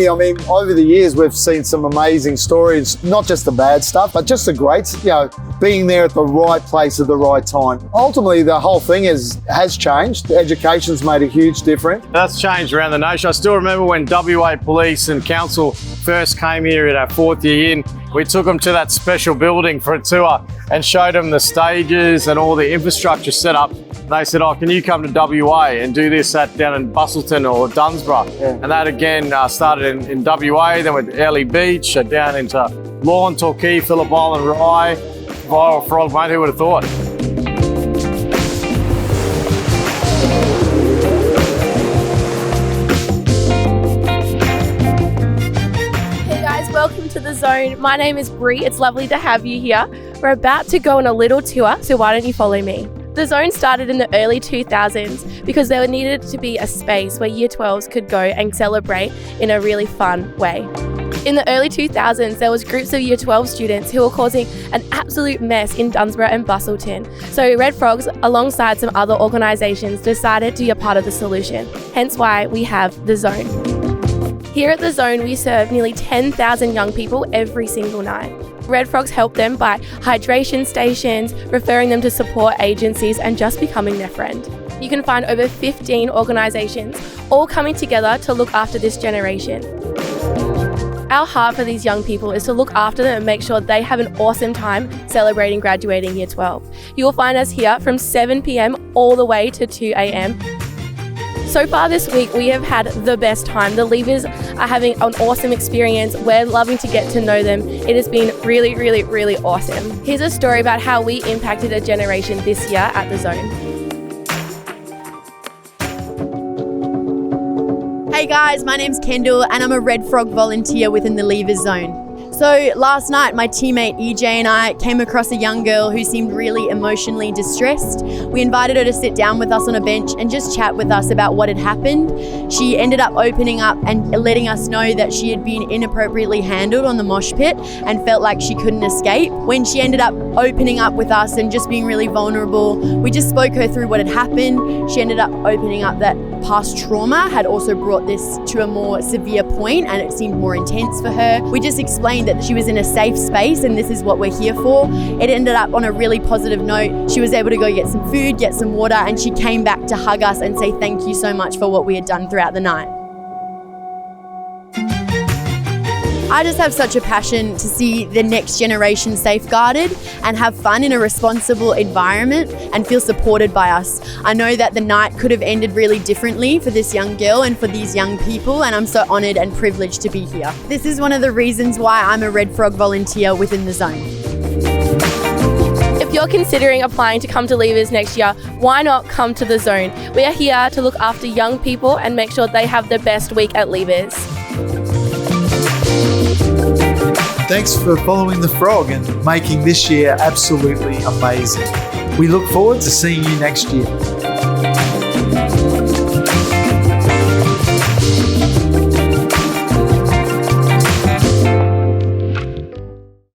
Amy, I mean, over the years, we've seen some amazing stories, not just the bad stuff, but just the greats, being there at the right place at the right time. Ultimately, the whole thing has changed. Education's made a huge difference. That's changed around the nation. I still remember when WA Police and Council first came here at our 4th year in, we took them to that special building for a tour and showed them the stages and all the infrastructure set up. They said, oh, can you come to WA and do this down in Busselton or Dunsborough? Yeah. And that again started in WA, then with Early Beach, down into Lawn, Torquay, Phillip Island, Rye, Viral Frog, mate, who would have thought? Welcome to The Zone. My name is Bree. It's lovely to have you here. We're about to go on a little tour, so why don't you follow me? The Zone started in the early 2000s because there needed to be a space where Year 12s could go and celebrate in a really fun way. In the early 2000s, there was groups of Year 12 students who were causing an absolute mess in Dunsborough and Busselton. So Red Frogs, alongside some other organisations, decided to be a part of the solution. Hence why we have The Zone. Here at The Zone, we serve nearly 10,000 young people every single night. Red Frogs help them by hydration stations, referring them to support agencies and just becoming their friend. You can find over 15 organisations all coming together to look after this generation. Our heart for these young people is to look after them and make sure they have an awesome time celebrating graduating Year 12. You will find us here from 7 p.m. all the way to 2 a.m. So far this week, we have had the best time. The leavers are having an awesome experience. We're loving to get to know them. It has been really, really, really awesome. Here's a story about how we impacted a generation this year at The Zone. Hey guys, my name's Kendall and I'm a Red Frog volunteer within the Leavers Zone. So last night, my teammate EJ and I came across a young girl who seemed really emotionally distressed. We invited her to sit down with us on a bench and just chat with us about what had happened. She ended up opening up and letting us know that she had been inappropriately handled on the mosh pit and felt like she couldn't escape. When she ended up opening up with us and just being really vulnerable, we just spoke her through what had happened. She ended up opening up that past trauma had also brought this to a more severe point and it seemed more intense for her. We just explained that she was in a safe space and this is what we're here for. It ended up on a really positive note. She was able to go get some food, get some water, and she came back to hug us and say thank you so much for what we had done throughout the night. I just have such a passion to see the next generation safeguarded and have fun in a responsible environment and feel supported by us. I know that the night could have ended really differently for this young girl and for these young people, and I'm so honoured and privileged to be here. This is one of the reasons why I'm a Red Frog volunteer within The Zone. If you're considering applying to come to Leavers next year, why not come to The Zone? We are here to look after young people and make sure they have the best week at Leavers. Thanks for following the Frog and making this year absolutely amazing. We look forward to seeing you next year.